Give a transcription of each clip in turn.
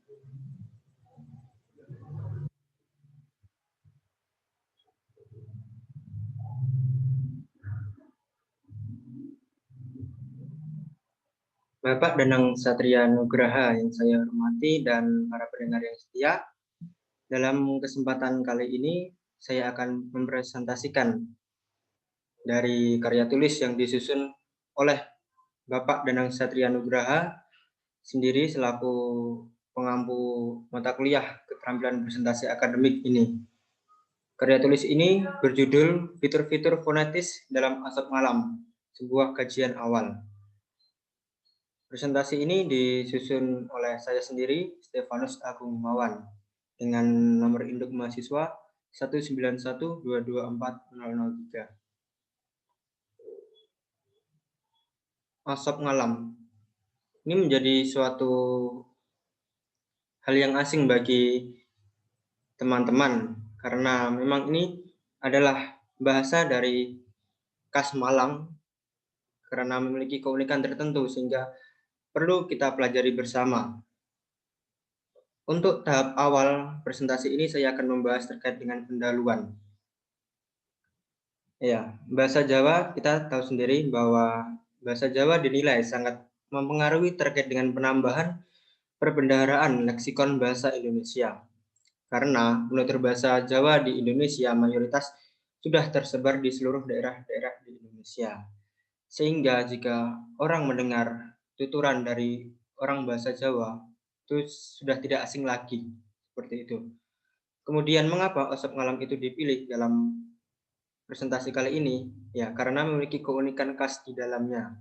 Bapak Danang Satria Nugraha yang saya hormati dan para pendengar yang setia, dalam kesempatan kali ini saya akan mempresentasikan dari karya tulis yang disusun oleh Bapak Danang Satria Nugraha sendiri selaku pengampu mata kuliah keterampilan presentasi akademik ini. Karya tulis ini berjudul Fitur-fitur fonetis dalam Asap Malam, sebuah kajian awal. Presentasi ini disusun oleh saya sendiri, Stefanus Agung Mawan, dengan nomor induk mahasiswa 191224003. Asap Malam ini menjadi suatu hal yang asing bagi teman-teman, karena memang ini adalah bahasa dari khas Malang, karena memiliki keunikan tertentu sehingga perlu kita pelajari bersama. Untuk tahap awal presentasi ini saya akan membahas terkait dengan pendahuluan. Ya, bahasa Jawa kita tahu sendiri bahwa bahasa Jawa dinilai sangat mempengaruhi terkait dengan penambahan perbendaharaan leksikon bahasa Indonesia. Karena penutur bahasa Jawa di Indonesia mayoritas sudah tersebar di seluruh daerah-daerah di Indonesia. Sehingga jika orang mendengar tuturan dari orang bahasa Jawa, itu sudah tidak asing lagi. Seperti itu. Kemudian mengapa Asap Ngalam itu dipilih dalam presentasi kali ini? Ya, karena memiliki keunikan khas di dalamnya.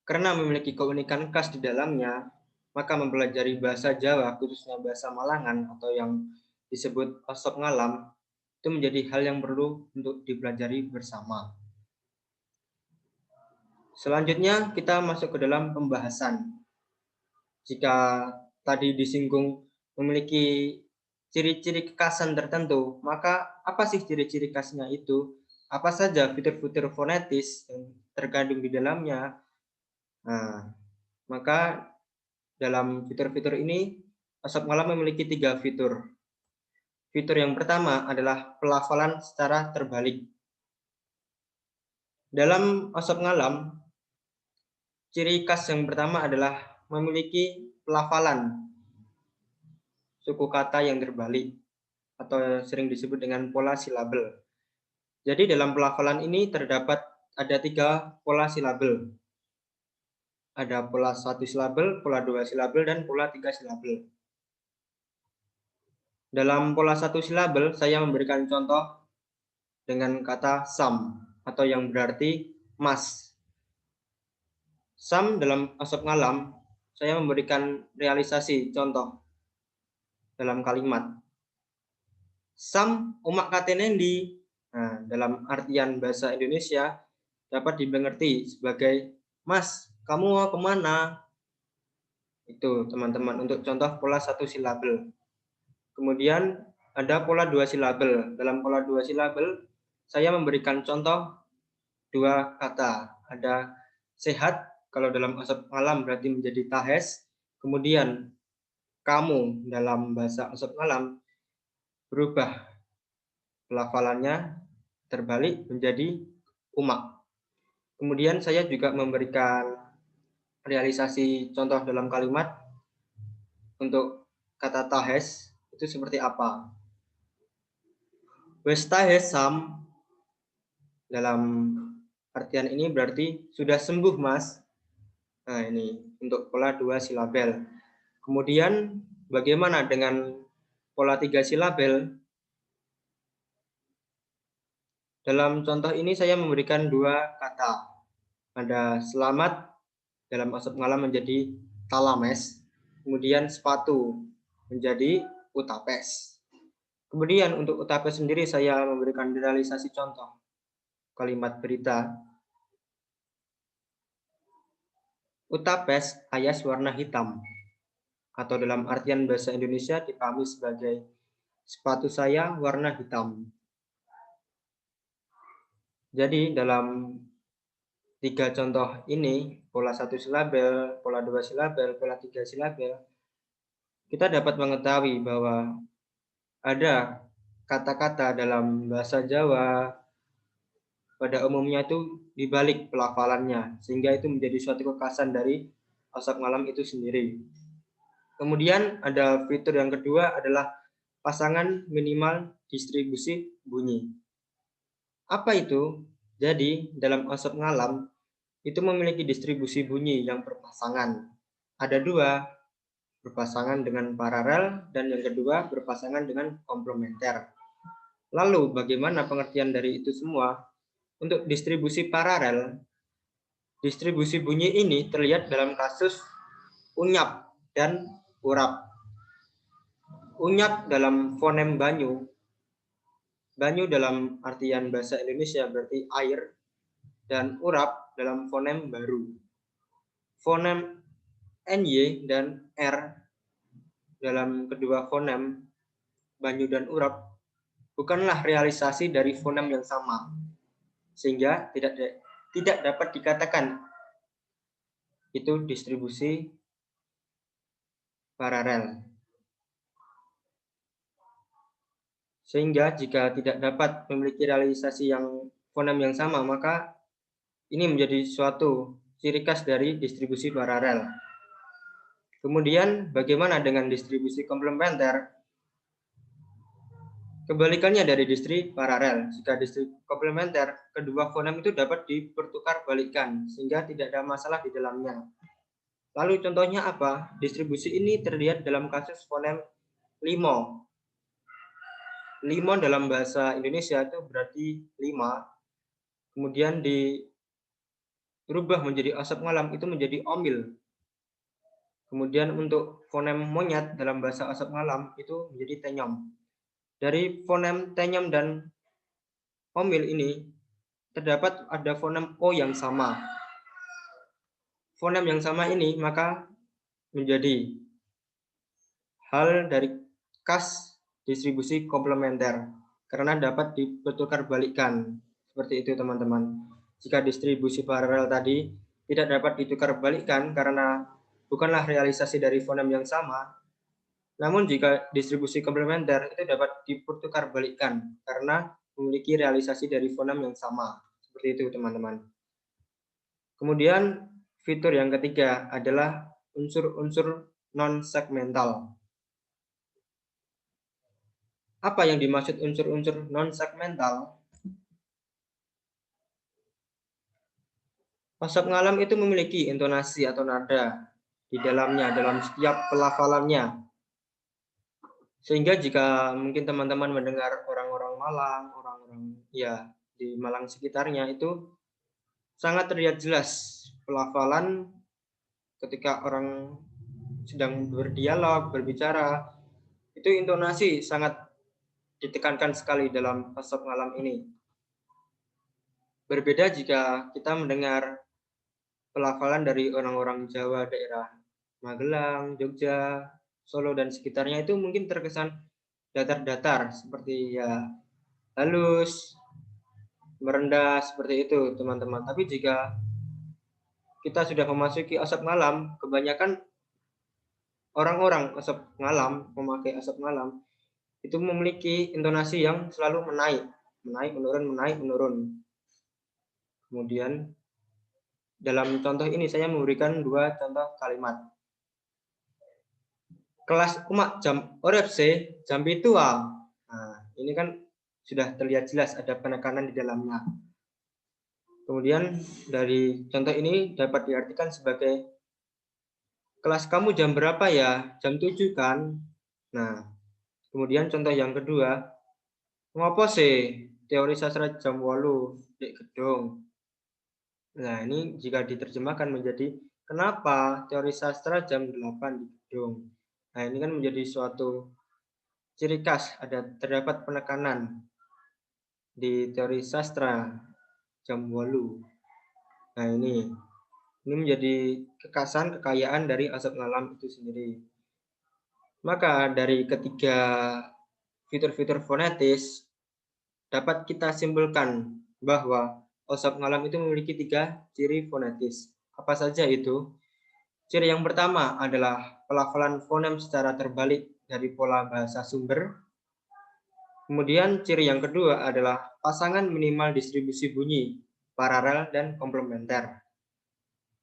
Karena memiliki keunikan khas di dalamnya, maka mempelajari bahasa Jawa, khususnya bahasa Malangan atau yang disebut Asap Ngalam, itu menjadi hal yang perlu untuk dipelajari bersama. Selanjutnya kita masuk ke dalam pembahasan. Jika tadi disinggung memiliki ciri-ciri kekhasan tertentu, maka apa sih ciri-ciri khasnya itu? Apa saja fitur-fitur fonetis yang terkandung di dalamnya? Nah, maka dalam fitur-fitur ini, Asap Malam memiliki 3 fitur. Fitur yang pertama adalah pelafalan secara terbalik. Dalam Asap Ngalam, ciri khas yang pertama adalah memiliki pelafalan suku kata yang terbalik atau sering disebut dengan pola silabel. Jadi dalam pelafalan ini terdapat ada 3 pola silabel. Ada pola 1 silabel, pola 2 silabel, dan pola 3 silabel. Dalam pola 1 silabel, saya memberikan contoh dengan kata sam atau yang berarti mas. Sam dalam Asap Ngalam, saya memberikan realisasi contoh dalam kalimat. Sam umak katenendi. Nah, dalam artian bahasa Indonesia dapat dimengerti sebagai mas, kamu mau kemana? Itu teman-teman untuk contoh pola 1 silabel. Kemudian ada pola 2 silabel. Dalam pola 2 silabel saya memberikan contoh 2 kata. Ada sehat, kalau dalam Asap Malam berarti menjadi tahes. Kemudian kamu dalam bahasa Asap Malam berubah pelafalannya terbalik menjadi umak. Kemudian saya juga memberikan realisasi contoh dalam kalimat untuk kata tahes itu seperti apa. Wes tahes sam, dalam artian ini berarti sudah sembuh mas. Nah ini untuk pola 2 silabel. Kemudian bagaimana dengan pola 3 silabel? Dalam contoh ini saya memberikan 2 kata. Ada selamat dalam Asap Ngalam menjadi talames, kemudian sepatu menjadi utapes. Kemudian untuk utapes sendiri saya memberikan realisasi contoh kalimat berita. Utapes ayas warna hitam, atau dalam artian bahasa Indonesia dipahami sebagai sepatu saya warna hitam. Jadi dalam 3 contoh ini, pola 1 silabel, pola 2 silabel, pola 3 silabel, kita dapat mengetahui bahwa ada kata-kata dalam bahasa Jawa pada umumnya itu dibalik pelafalannya, sehingga itu menjadi suatu kekhasan dari asap ngalam itu sendiri. Kemudian ada fitur yang kedua adalah pasangan minimal distribusi bunyi. Apa itu? Jadi, dalam asap ngalam itu memiliki distribusi bunyi yang berpasangan. Ada dua, berpasangan dengan paralel, dan yang kedua berpasangan dengan komplementer. Lalu, bagaimana pengertian dari itu semua? Untuk distribusi paralel, distribusi bunyi ini terlihat dalam kasus unyap dan urap. Unyap dalam fonem banyu, banyu dalam artian bahasa Indonesia berarti air, dan urap dalam fonem baru. Fonem NY dan R dalam kedua fonem banyu dan urap bukanlah realisasi dari fonem yang sama, sehingga tidak dapat dikatakan itu distribusi paralel. Sehingga jika tidak dapat memiliki realisasi yang fonem yang sama, maka ini menjadi suatu ciri khas dari distribusi paralel. Kemudian bagaimana dengan distribusi komplementer? Kebalikannya dari distribusi paralel. Jika distribusi komplementer, kedua fonem itu dapat dipertukar balikkan sehingga tidak ada masalah di dalamnya. Lalu contohnya apa? Distribusi ini terlihat dalam kasus fonem limo. Limo dalam bahasa Indonesia itu berarti 5. Kemudian dirubah menjadi asap ngalam itu menjadi omil. Kemudian untuk fonem monyet dalam bahasa asap ngalam itu menjadi tenyom. Dari fonem tenyom dan omil ini terdapat ada fonem O yang sama. Fonem yang sama ini maka menjadi hal dari khas distribusi komplementer karena dapat dipertukar balikkan. Seperti itu teman-teman. Jika distribusi paralel tadi tidak dapat ditukar balikkan karena bukanlah realisasi dari fonem yang sama, namun jika distribusi komplementer itu dapat dipertukar balikkan karena memiliki realisasi dari fonem yang sama. Seperti itu teman-teman. Kemudian fitur yang ketiga adalah unsur-unsur non-segmental. Apa yang dimaksud unsur-unsur non-segmental? Asap ngalam itu memiliki intonasi atau nada di dalamnya dalam setiap pelafalannya. Sehingga jika mungkin teman-teman mendengar orang-orang Malang, orang-orang ya di Malang sekitarnya itu sangat terlihat jelas pelafalan ketika orang sedang berdialog, berbicara, itu intonasi sangat ditekankan sekali dalam asap ngalam ini. Berbeda jika kita mendengar pelafalan dari orang-orang Jawa daerah Magelang, Jogja, Solo dan sekitarnya itu mungkin terkesan datar-datar seperti ya halus, merendah seperti itu teman-teman. Tapi jika kita sudah memasuki asap ngalam, kebanyakan orang-orang asap ngalam memakai asap ngalam itu memiliki intonasi yang selalu menaik, menaik, menurun. Kemudian dalam contoh ini saya memberikan 2 contoh kalimat. Kelas umak jam orepse jam pitua. Nah, ini kan sudah terlihat jelas ada penekanan di dalamnya. Kemudian dari contoh ini dapat diartikan sebagai kelas kamu jam berapa ya? Jam 7 kan? Nah, kemudian contoh yang kedua, ngopo sih teori sastra jam 8 di gedung. Nah, ini jika diterjemahkan menjadi kenapa teori sastra jam 8 di gedung. Nah, ini kan menjadi suatu ciri khas terdapat penekanan di teori sastra jam 8. Nah, ini menjadi kekayaan dari asap ngalam itu sendiri. Maka dari ketiga fitur-fitur fonetis dapat kita simpulkan bahwa asap ngalam itu memiliki 3 ciri fonetis. Apa saja itu? Ciri yang pertama adalah pelafalan fonem secara terbalik dari pola bahasa sumber. Kemudian ciri yang kedua adalah pasangan minimal distribusi bunyi, paralel dan komplementer.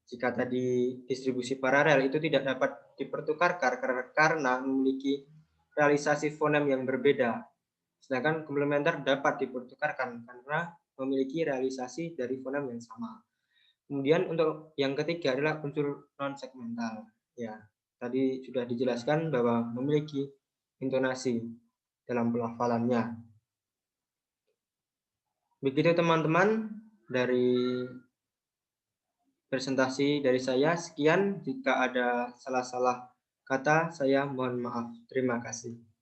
Jika tadi distribusi paralel itu tidak dapat dipertukarkan karena memiliki realisasi fonem yang berbeda. Sedangkan komplementer dapat dipertukarkan karena memiliki realisasi dari fonem yang sama. Kemudian untuk yang ketiga adalah unsur non-segmental. Ya, tadi sudah dijelaskan bahwa memiliki intonasi dalam pelafalannya. Begitu teman-teman dari presentasi dari saya. Sekian, jika ada salah-salah kata saya mohon maaf. Terima kasih.